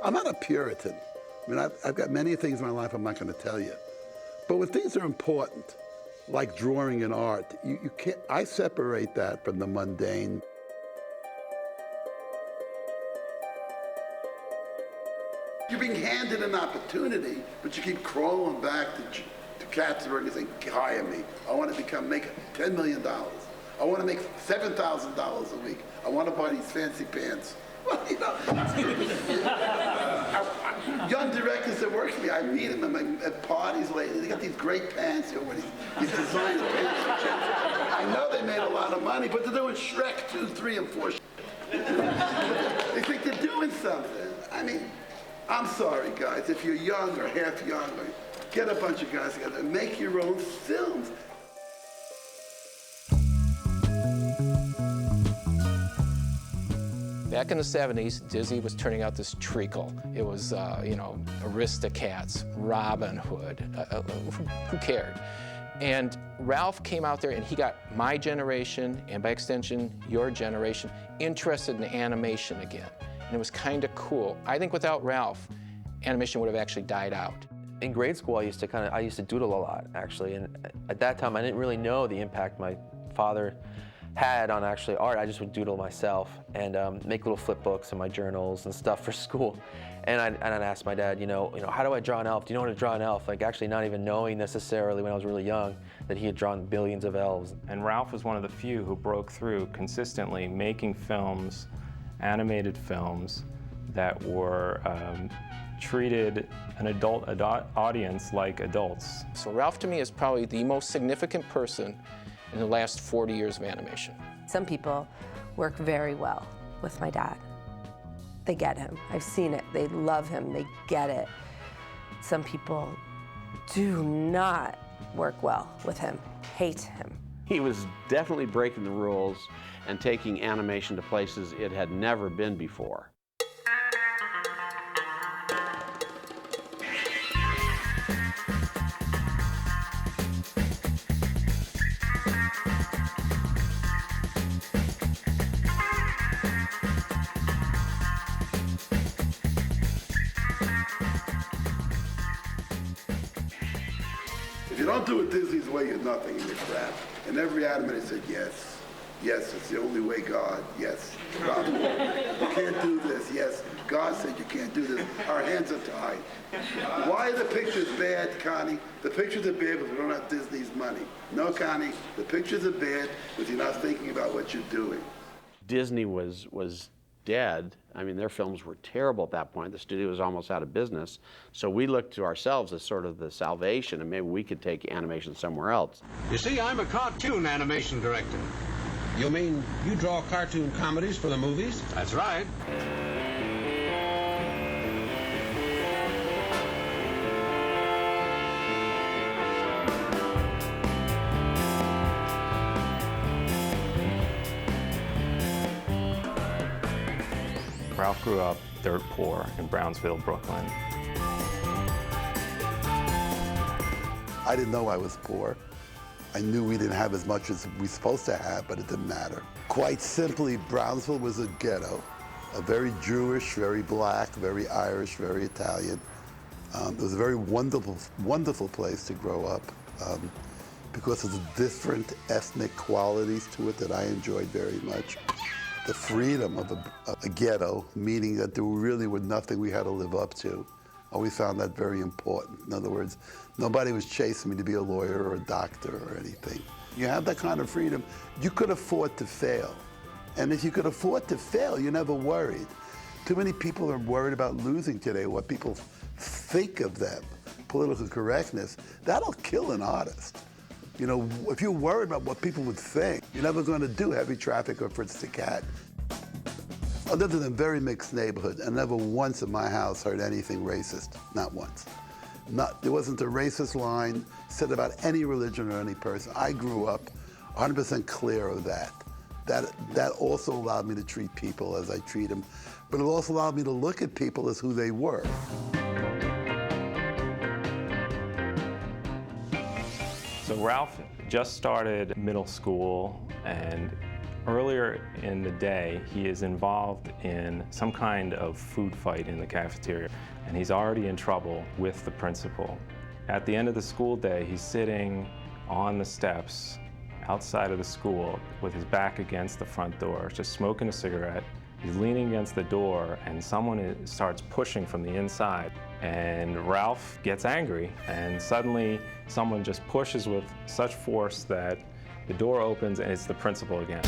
I'm not a Puritan. I mean, I've got many things in my life I'm not going to tell you. But when things are important, like drawing and art, you can't, I separate that from the mundane. You're being handed an opportunity, but you keep crawling back to Katzenberg and saying, hire me. I want to make $10 million. I want to make $7,000 a week. I want to buy these fancy pants. Well, you know, young directors that work for me, I meet them at parties lately. They got these great pants, you know, these designer pants. I know they made a lot of money, but they're doing Shrek 2, 3, and 4. They think they're doing something. I mean, I'm sorry, guys, if you're young or half young, or get a bunch of guys together and make your own films. Back in the 70s, Disney was turning out this treacle. It was, you know, Aristocats, Robin Hood, who cared? And Ralph came out there and he got my generation, and by extension, your generation, interested in animation again. And it was kind of cool. I think without Ralph, animation would have actually died out. In grade school, I used to doodle a lot, actually. And at that time, I didn't really know the impact my father had on actually art. I just would doodle myself and make little flip books in my journals and stuff for school. And I'd ask my dad, you know, how do I draw an elf? Do you know how to draw an elf? Like, actually not even knowing necessarily when I was really young that he had drawn billions of elves. And Ralph was one of the few who broke through consistently making films, animated films, that were treated an adult audience like adults. So Ralph to me is probably the most significant person in the last 40 years of animation. Some people work very well with my dad. They get him. I've seen it. They love him. They get it. Some people do not work well with him, hate him. He was definitely breaking the rules and taking animation to places it had never been before. If you don't do it Disney's way, you're nothing and you're crap. And every animator said, yes. Yes, it's the only way, God. Yes, God. You can't do this. Yes, God said you can't do this. Our hands are tied. Why are the pictures bad, Connie? The pictures are bad because we don't have Disney's money. No, Connie, the pictures are bad because you're not thinking about what you're doing. Disney was dead. I mean, their films were terrible at that point. The studio was almost out of business. So we looked to ourselves as sort of the salvation, and maybe we could take animation somewhere else. You see, I'm a cartoon animation director. You mean you draw cartoon comedies for the movies? That's right. Ralph grew up dirt poor in Brownsville, Brooklyn. I didn't know I was poor. I knew we didn't have as much as we were supposed to have, but it didn't matter. Quite simply, Brownsville was a ghetto, a very Jewish, very black, very Irish, very Italian. It was a very wonderful place to grow up because of the different ethnic qualities to it that I enjoyed very much. The freedom of a ghetto, meaning that there really was nothing we had to live up to. I always found that very important. In other words, nobody was chasing me to be a lawyer or a doctor or anything. You have that kind of freedom, you could afford to fail. And if you could afford to fail, you're never worried. Too many people are worried about losing today, what people think of them, political correctness. That'll kill an artist. You know, if you're worried about what people would think, you're never going to do Heavy Traffic or Fritz the Cat. I lived in a very mixed neighborhood, and never once in my house heard anything racist. Not once. There wasn't a racist line said about any religion or any person. I grew up 100% clear of that. That also allowed me to treat people as I treat them, but it also allowed me to look at people as who they were. So Ralph just started middle school, and Earlier in the day, he is involved in some kind of food fight in the cafeteria, and he's already in trouble with the principal. At the end of the school day, he's sitting on the steps outside of the school with his back against the front door, just smoking a cigarette. He's leaning against the door, and someone starts pushing from the inside. And Ralph gets angry, and suddenly someone just pushes with such force that the door opens, and it's the principal again.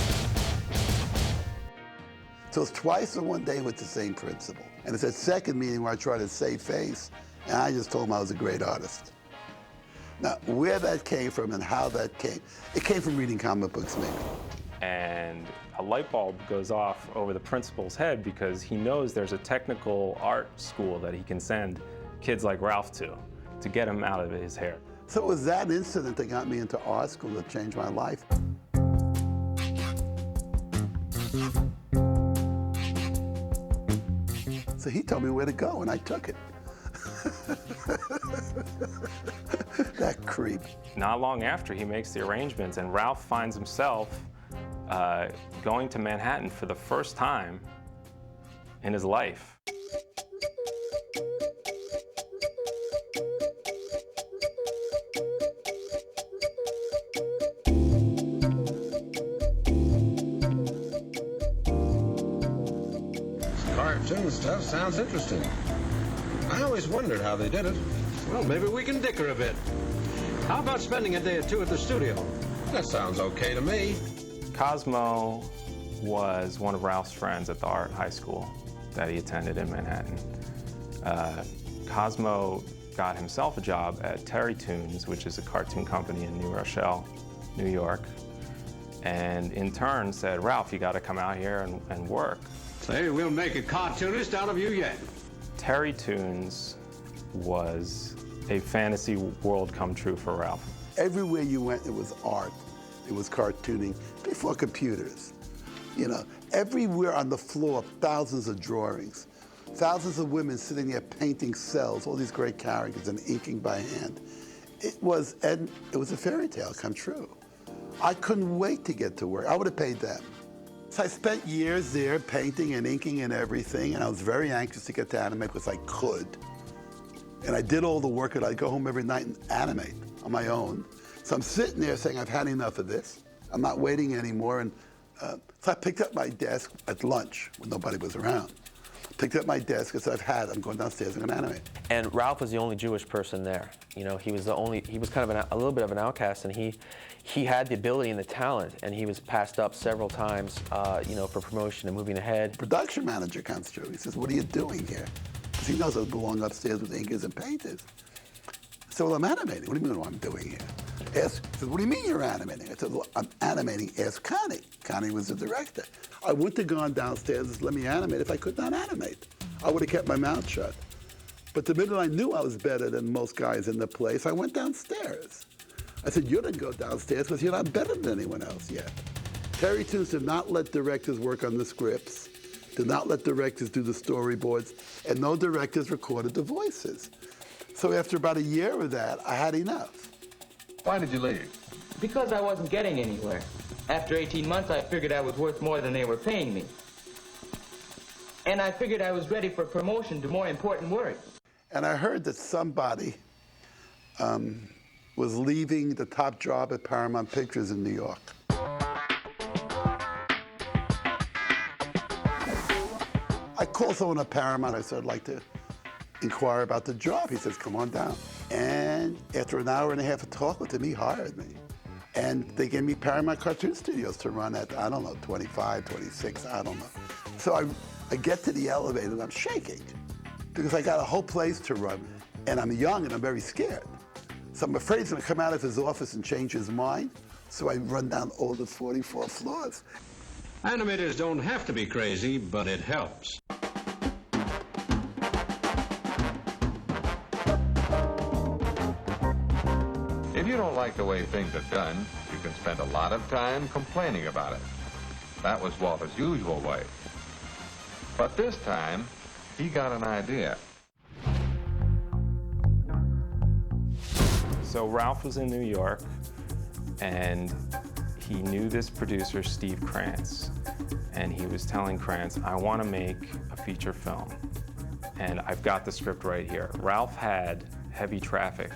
So it's twice in one day with the same principal. And it's that second meeting where I tried to save face, and I just told him I was a great artist. Now, where that came from and how that came, it came from reading comic books, maybe. And a light bulb goes off over the principal's head because he knows there's a technical art school that he can send kids like Ralph to get him out of his hair. So it was that incident that got me into art school that changed my life. So he told me where to go, and I took it. That creep. Not long after he makes the arrangements, and Ralph finds himself going to Manhattan for the first time in his life. Cartoon stuff sounds interesting. I always wondered how they did it. Well, maybe we can dicker a bit. How about spending a day or two at the studio? That sounds okay to me. Cosmo was one of Ralph's friends at the art high school that he attended in Manhattan. Cosmo got himself a job at Terrytoons, which is a cartoon company in New Rochelle, New York, and in turn said, Ralph, you got to come out here and work. Say, we'll make a cartoonist out of you yet. Terrytoons was a fantasy world come true for Ralph. Everywhere you went, it was art. It was cartooning before computers. You know, everywhere on the floor, thousands of drawings, thousands of women sitting there painting cells, all these great characters and inking by hand. It was a fairy tale come true. I couldn't wait to get to work. I would have paid them. So I spent years there painting and inking and everything, and I was very anxious to get to animate because I could. And I did all the work, and I'd go home every night and animate on my own. So I'm sitting there saying, I've had enough of this. I'm not waiting anymore. And so I picked up my desk at lunch when nobody was around. Picked up my desk and said, I'm going downstairs, I'm going to animate. And Ralph was the only Jewish person there. You know, he was kind of a little bit of an outcast, and he had the ability and the talent, and he was passed up several times, you know, for promotion and moving ahead. Production manager comes through. He says, what are you doing here? Because he knows I belong upstairs with inkers and painters. I said, well, I'm animating. What do you mean what I'm doing here? He said, what do you mean you're animating? I said, well, I'm animating. Ask Connie. Connie was the director. I wouldn't have gone downstairs and said, let me animate if I could not animate. I would have kept my mouth shut. But the minute I knew I was better than most guys in the place, I went downstairs. I said, you didn't go downstairs because you're not better than anyone else yet. Terrytoons did not let directors work on the scripts, did not let directors do the storyboards, and no directors recorded the voices. So after about a year of that, I had enough. Why did you leave? Because I wasn't getting anywhere. After 18 months, I figured I was worth more than they were paying me. And I figured I was ready for promotion to more important work. And I heard that somebody was leaving the top job at Paramount Pictures in New York. I called someone at Paramount. I said, I'd like to inquire about the job. He says, come on down. And after an hour and a half of talk with him, he hired me. And they gave me Paramount Cartoon Studios to run at, I don't know, 25, 26, I don't know. So I get to the elevator and I'm shaking because I got a whole place to run. And I'm young and I'm very scared. So I'm afraid he's gonna come out of his office and change his mind. So I run down all the 44 floors. Animators don't have to be crazy, but it helps. If you don't like the way things are done, you can spend a lot of time complaining about it. That was Walter's usual way. But this time, he got an idea. So Ralph was in New York, and he knew this producer, Steve Krantz, and he was telling Krantz, I want to make a feature film, and I've got the script right here. Ralph had Heavy Traffic,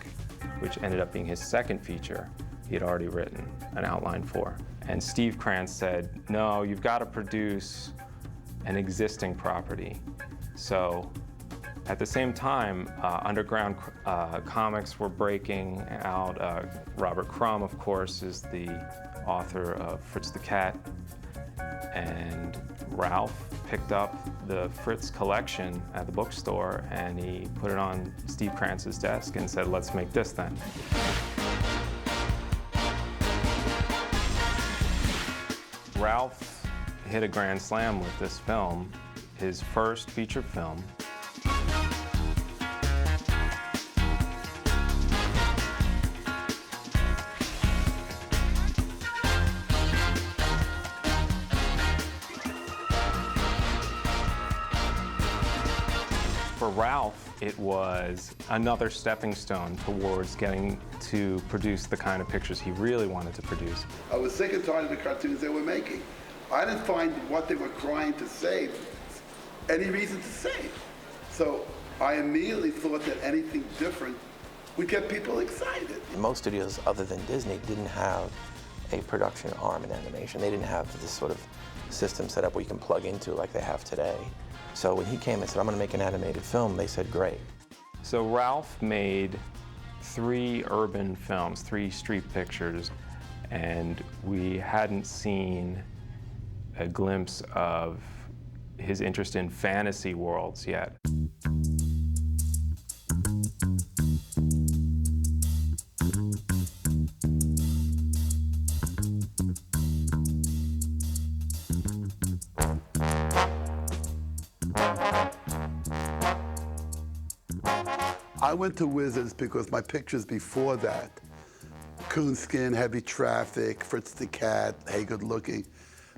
which ended up being his second feature he had already written an outline for. And Steve Krantz said, no, you've got to produce an existing property. So at the same time, underground comics were breaking out. Robert Crumb, of course, is the author of Fritz the Cat. And Ralph picked up the Fritz collection at the bookstore and he put it on Steve Krantz's desk and said, let's make this then. Ralph hit a grand slam with this film, his first feature film. For Ralph, it was another stepping stone towards getting to produce the kind of pictures he really wanted to produce. I was sick and tired of the cartoons they were making. I didn't find what they were trying to say any reason to say. So I immediately thought that anything different would get people excited. Most studios other than Disney didn't have a production arm in animation. They didn't have this sort of system set up where you can plug into like they have today. So when he came and said, I'm going to make an animated film, they said, great. So Ralph made 3 urban films, 3 street pictures, and we hadn't seen a glimpse of his interest in fantasy worlds yet. I went to Wizards because my pictures before that, Coonskin, Heavy Traffic, Fritz the Cat, Hey Good Looking,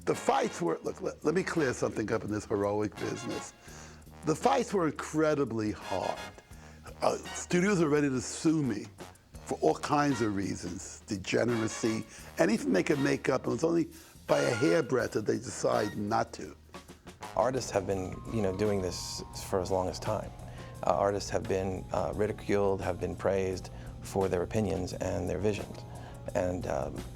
the fights were, look, let me clear something up in this heroic business. The fights were incredibly hard. Studios are ready to sue me for all kinds of reasons, degeneracy, anything they could make up, and it's only by a hairbreadth that they decide not to. Artists have been, doing this for as long as time. Artists have been ridiculed, have been praised for their opinions and their visions. And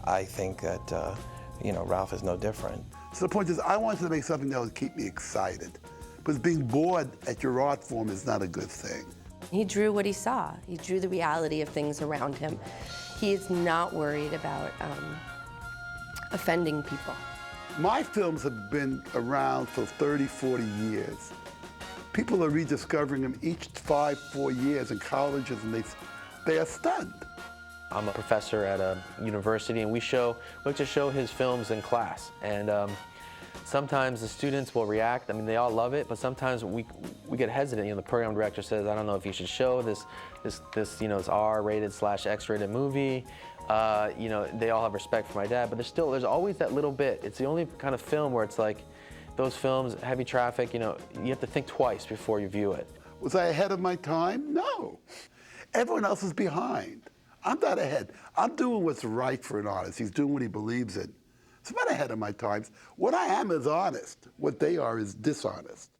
I think that, Ralph is no different. So the point is, I wanted to make something that would keep me excited. Because being bored at your art form is not a good thing. He drew what he saw. He drew the reality of things around him. He is not worried about offending people. My films have been around for 30, 40 years. People are rediscovering them each 4 years in colleges, and they are stunned. I'm a professor at a university, and we like to show his films in class. And sometimes the students will react. I mean, they all love it, but sometimes we get hesitant. The program director says, I don't know if you should show this R-rated / X-rated movie. They all have respect for my dad, but there's always that little bit. It's the only kind of film where it's like, those films, Heavy Traffic, you have to think twice before you view it. Was I ahead of my time? No. Everyone else is behind. I'm not ahead. I'm doing what's right for an artist. He's doing what he believes in. So I'm not ahead of my times. What I am is honest. What they are is dishonest.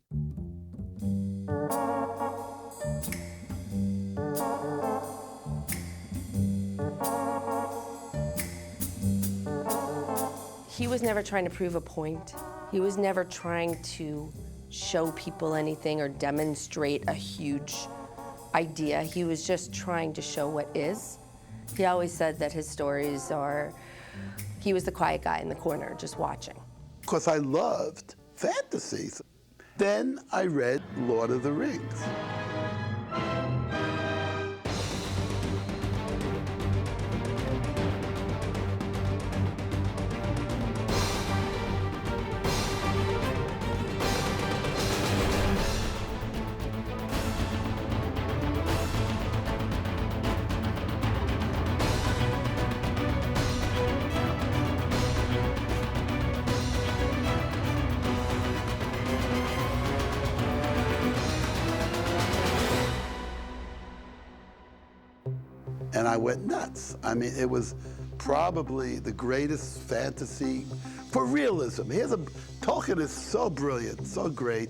He was never trying to prove a point. He was never trying to show people anything or demonstrate a huge idea. He was just trying to show what is. He always said that his stories he was the quiet guy in the corner just watching. Because I loved fantasies. Then I read Lord of the Rings. And I went nuts. I mean, it was probably the greatest fantasy for realism. Tolkien is so brilliant, so great.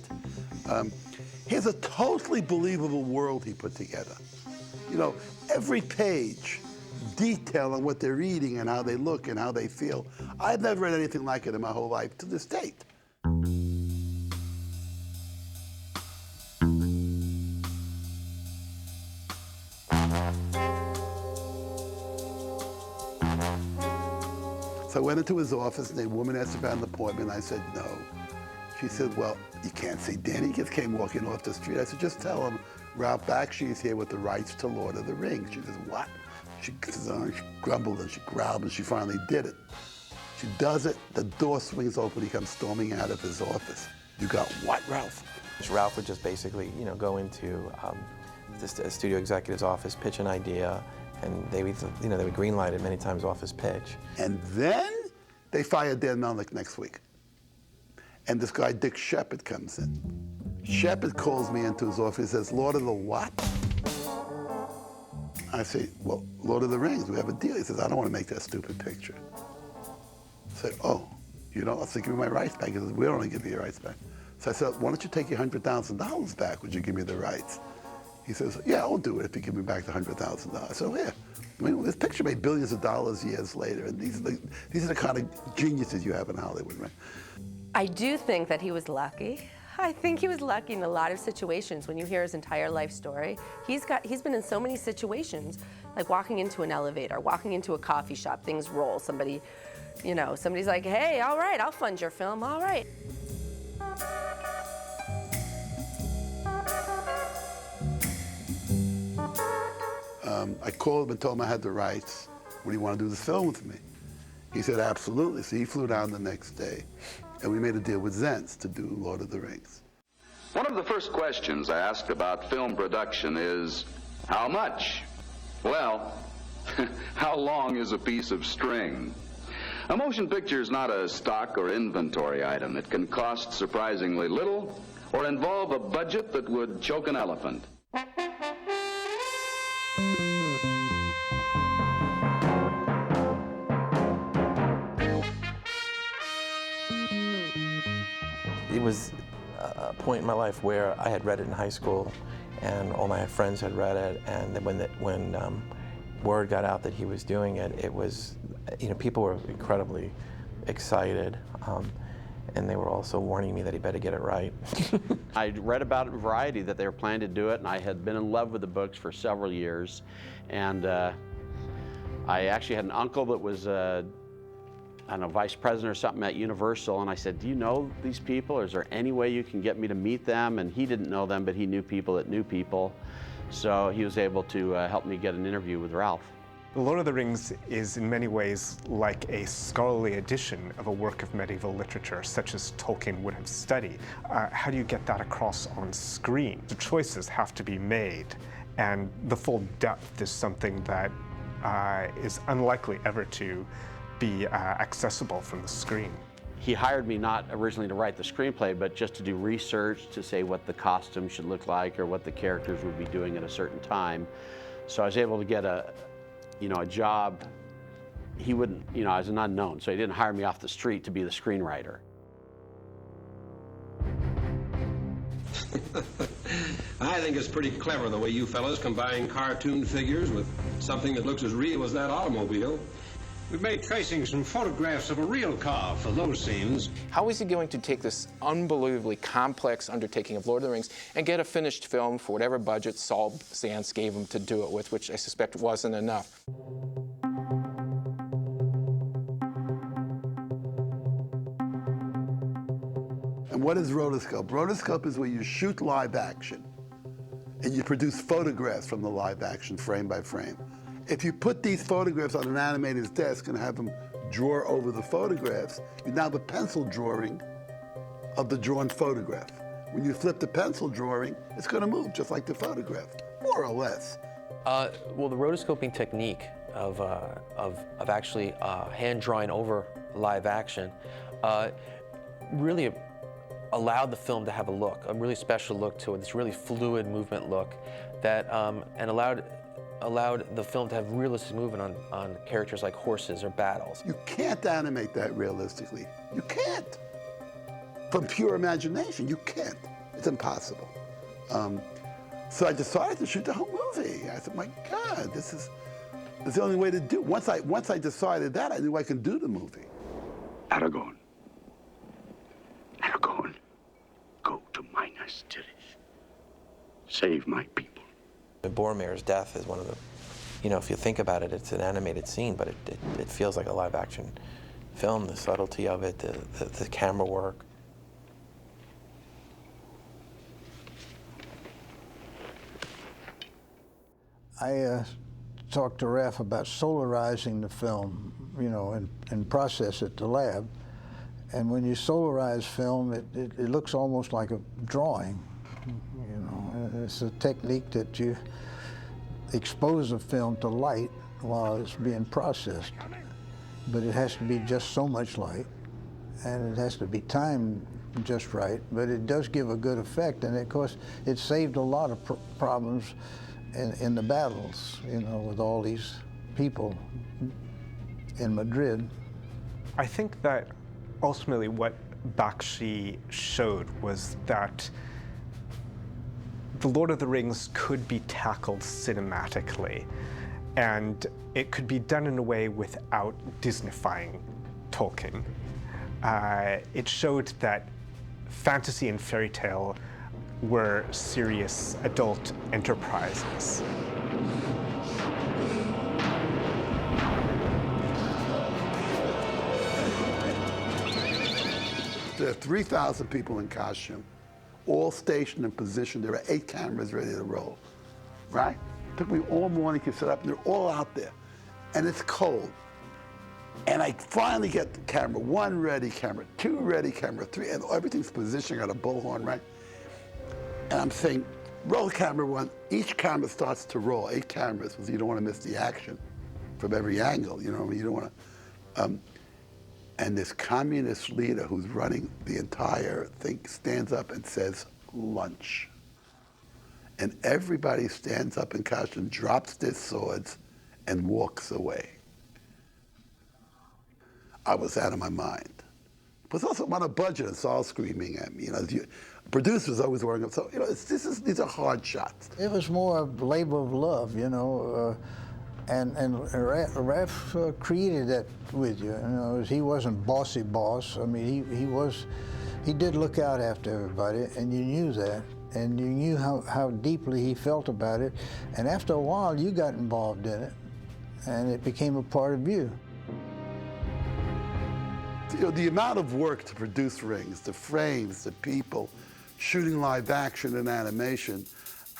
He has a totally believable world he put together. You know, every page, detail on what they're eating and how they look and how they feel. I've never read anything like it in my whole life to this date. So I went into his office, and the woman asked about an appointment, and I said no. She said, well, you can't see Danny. He just came walking off the street. I said, just tell him Ralph Bakshi is here with the rights to Lord of the Rings. She says, what? She grumbled and she growled, and she finally did it. She does it, the door swings open, he comes storming out of his office. You got what, Ralph? Ralph would just basically, go into a studio executive's office, pitch an idea, and they would, they would greenlight it many times off his pitch. And then they fired Dan Melnick next week. And this guy, Dick Shepard, comes in. Shepard calls me into his office, he says, Lord of the what? I say, well, Lord of the Rings, we have a deal. He says, I don't want to make that stupid picture. I said, oh, I said, give me my rights back. He says, we don't want to give you your rights back. So I said, why don't you take your $100,000 back? Would you give me the rights? He says, yeah, I'll do it if you give me back the $100,000. So yeah, I mean, this picture made billions of dollars years later, and these are the kind of geniuses you have in Hollywood, right? I do think that he was lucky. I think he was lucky in a lot of situations. When you hear his entire life story, he's been in so many situations, like walking into an elevator, walking into a coffee shop, things roll, somebody's like, hey, all right, I'll fund your film, all right. I called him and told him I had the rights. Would he want to do this film with me? He said, absolutely. So he flew down the next day, and we made a deal with Zaentz to do Lord of the Rings. One of the first questions I ask about film production is, how much? Well, how long is a piece of string? A motion picture is not a stock or inventory item. It can cost surprisingly little or involve a budget that would choke an elephant. It was a point in my life where I had read it in high school, and all my friends had read it, and then when word got out that he was doing it, it was, people were incredibly excited, and they were also warning me that he better get it right. I read about it in Variety that they were planning to do it, and I had been in love with the books for several years, and I actually had an uncle that was I don't know, vice president or something at Universal, and I said, do you know these people, or is there any way you can get me to meet them? And he didn't know them, but he knew people that knew people. So he was able to help me get an interview with Ralph. The Lord of the Rings is in many ways like a scholarly edition of a work of medieval literature, such as Tolkien would have studied. How do you get that across on screen? The choices have to be made, and the full depth is something that is unlikely ever to be accessible from the screen. He hired me not originally to write the screenplay, but just to do research to say what the costume should look like or what the characters would be doing at a certain time. So I was able to get a job. He wouldn't, I was an unknown, so he didn't hire me off the street to be the screenwriter. I think it's pretty clever the way you fellows combine cartoon figures with something that looks as real as that automobile. We've made tracings from photographs of a real car for those scenes. How is he going to take this unbelievably complex undertaking of Lord of the Rings and get a finished film for whatever budget Saul Zaentz gave him to do it with, which I suspect wasn't enough? And what is rotoscope? Rotoscope is where you shoot live action and you produce photographs from the live action frame by frame. If you put these photographs on an animator's desk and have them draw over the photographs, you now have a pencil drawing of the drawn photograph. When you flip the pencil drawing, it's going to move just like the photograph, more or less. Well, the rotoscoping technique of actually hand drawing over live action really allowed the film to have a really special look to it, this really fluid movement look that, and allowed allowed the film to have realistic movement on characters like horses or battles. You can't animate that realistically. You can't. From pure imagination, you can't. It's impossible. So I decided to shoot the whole movie. I said, my God, this is the only way to do it. Once I decided that, I knew I could do the movie. Aragorn. Aragorn, go to Minas Tirith. Save my people. Boromir's death is one of the, you know, if you think about it, it's an animated scene, but it feels like a live action film, the subtlety of it, the camera work. I talked to Ralph about solarizing the film, you know, and process it at the lab. And when you solarize film, it looks almost like a drawing, you know. It's a technique that you expose the film to light while it's being processed. But it has to be just so much light, and it has to be timed just right, but it does give a good effect, and of course, it saved a lot of problems in the battles, you know, with all these people in Madrid. I think that ultimately what Bakshi showed was that The Lord of the Rings could be tackled cinematically, and it could be done in a way without Disneyfying Tolkien. It showed that fantasy and fairy tale were serious adult enterprises. There are 3,000 people in costume, all stationed and positioned. There are 8 cameras ready to roll, right? It took me all morning to set up, and they're all out there. And it's cold. And I finally get the camera 1 ready, camera 2 ready, camera 3, and everything's positioned. I got a bullhorn, right? And I'm saying, roll camera 1. Each camera starts to roll, 8 cameras, because you don't want to miss the action from every angle, you know, you don't want to. And this communist leader who's running the entire thing stands up and says, lunch. And everybody stands up in costume, drops their swords, and walks away. I was out of my mind. It was also on a budget, and Saul screaming at me. You know, producers always worrying. So you know, these are hard shots. It was more a labor of love, you know, and Ralph created that with you. You know, he wasn't bossy boss. I mean, he did look out after everybody, and you knew that, and you knew how deeply he felt about it. And after a while, you got involved in it, and it became a part of you. You know, the amount of work to produce Rings, the frames, the people, shooting live action and animation,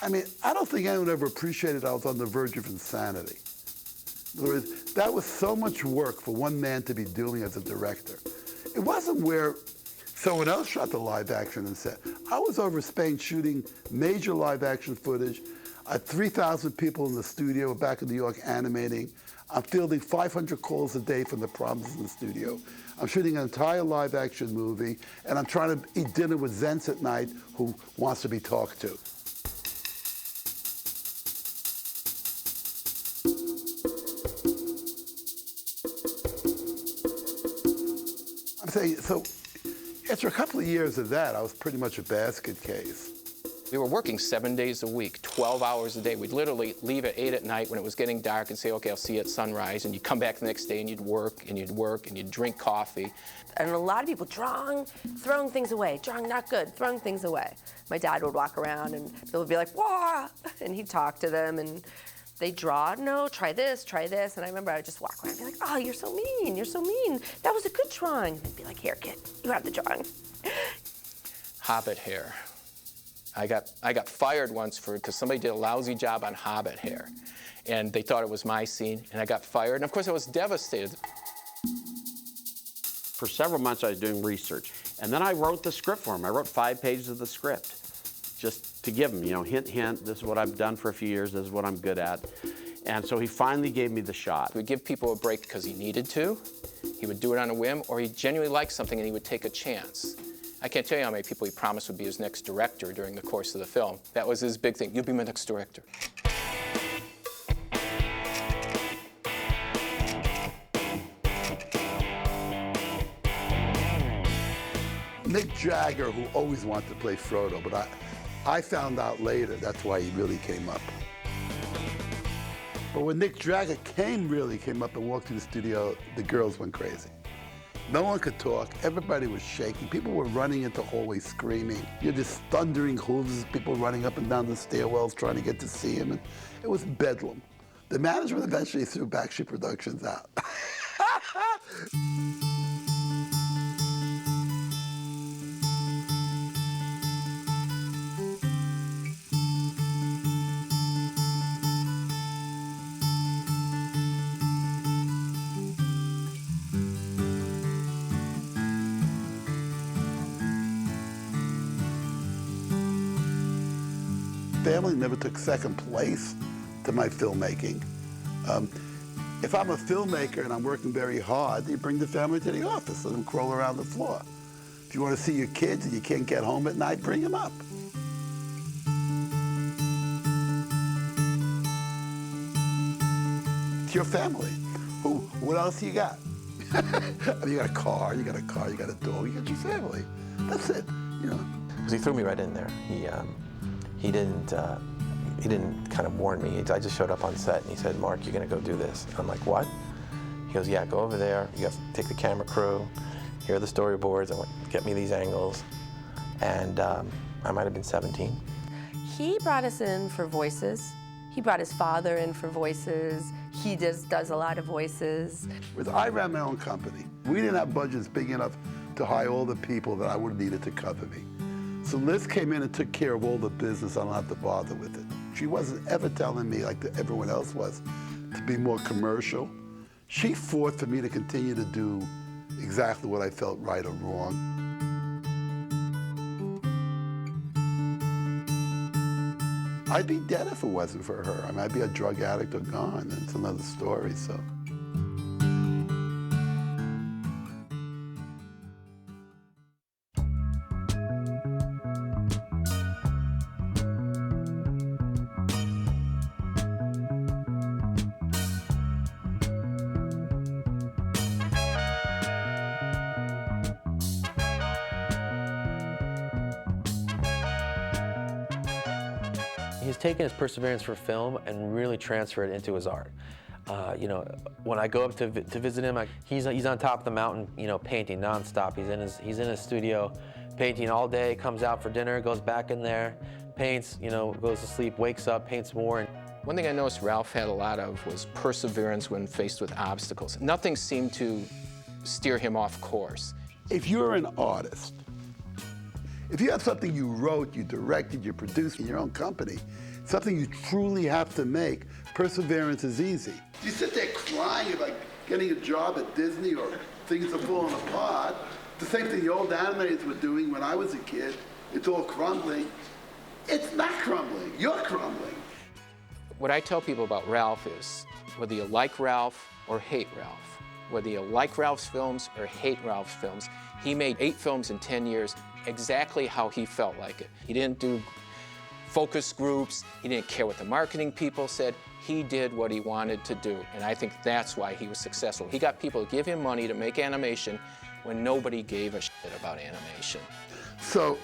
I mean, I don't think anyone ever appreciated I was on the verge of insanity. In other words, that was so much work for one man to be doing as a director. It wasn't where someone else shot the live action and said, I was over Spain shooting major live action footage. I had 3,000 people in the studio back in New York animating. I'm fielding 500 calls a day from the problems in the studio. I'm shooting an entire live action movie, and I'm trying to eat dinner with Zaentz at night who wants to be talked to. I'm saying, so after a couple of years of that, I was pretty much a basket case. We were working 7 days a week, 12 hours a day. We'd literally leave at 8 at night when it was getting dark and say, okay, I'll see you at sunrise. And you'd come back the next day and you'd work and you'd work and you'd drink coffee. And a lot of people throwing things away, drawing not good, throwing things away. My dad would walk around and people would be like, whoa, and he'd talk to them and they'd draw, no, try this. And I remember I would just walk around and be like, oh, you're so mean, that was a good drawing. And they'd be like, here, kid, you have the drawing. Hobbit hair. I got fired once because somebody did a lousy job on Hobbit hair. And they thought it was my scene, and I got fired. And of course, I was devastated. For several months, I was doing research. And then I wrote the script for him. I wrote 5 pages of the script, just to give him, you know, hint, hint, this is what I've done for a few years, this is what I'm good at. And so he finally gave me the shot. He would give people a break because he needed to. He would do it on a whim, or he genuinely liked something and he would take a chance. I can't tell you how many people he promised would be his next director during the course of the film. That was his big thing. You'll be my next director. Jagger, who always wanted to play Frodo, but I found out later that's why he really came up. But when Mick Jagger really came up and walked through the studio, the girls went crazy. No one could talk. Everybody was shaking. People were running into hallways screaming. You had this thundering hooves, people running up and down the stairwells trying to get to see him. And it was bedlam. The management eventually threw Bakshi Productions out. Family never took second place to my filmmaking. If I'm a filmmaker and I'm working very hard, you bring the family to the office, let them crawl around the floor. If you want to see your kids and you can't get home at night, bring them up. It's your family. What else you got? I mean, you got a car, you got a dog, you got your family. That's it, you know. Because he threw me right in there. He didn't kind of warn me. I just showed up on set and he said, "Mark, you're gonna go do this." I'm like, "What?" He goes, "Yeah, go over there. You have to take the camera crew. Here are the storyboards. I want get me these angles." And I might have been 17. He brought us in for voices. He brought his father in for voices. He just does a lot of voices. I ran my own company. We didn't have budgets big enough to hire all the people that I would have needed to cover me. So Liz came in and took care of all the business. I don't have to bother with it. She wasn't ever telling me, like everyone else was, to be more commercial. She fought for me to continue to do exactly what I felt right or wrong. I'd be dead if it wasn't for her. I mean, I'd be a drug addict or gone. It's another story, so. He's taken his perseverance for film and really transferred it into his art. You know, when I go up to visit him, he's on top of the mountain, you know, painting nonstop. He's in his studio, painting all day. Comes out for dinner, goes back in there, paints. You know, goes to sleep, wakes up, paints more. One thing I noticed Ralph had a lot of was perseverance when faced with obstacles. Nothing seemed to steer him off course. If you're an artist, if you have something you wrote, you directed, you produced in your own company, something you truly have to make, perseverance is easy. You sit there crying about getting a job at Disney or things are falling apart. The same thing the old animators were doing when I was a kid. It's all crumbling. It's not crumbling. You're crumbling. What I tell people about Ralph is, whether you like Ralph or hate Ralph, whether you like Ralph's films or hate Ralph's films, he made 8 films in 10 years exactly how he felt like it. He didn't do focus groups. He didn't care what the marketing people said. He did what he wanted to do, and I think that's why he was successful. He got people to give him money to make animation when nobody gave a shit about animation. So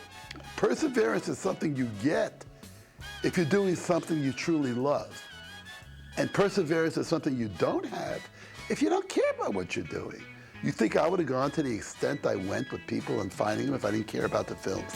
perseverance is something you get if you're doing something you truly love. And perseverance is something you don't have if you don't care about what you're doing. You think I would have gone to the extent I went with people and finding them if I didn't care about the films?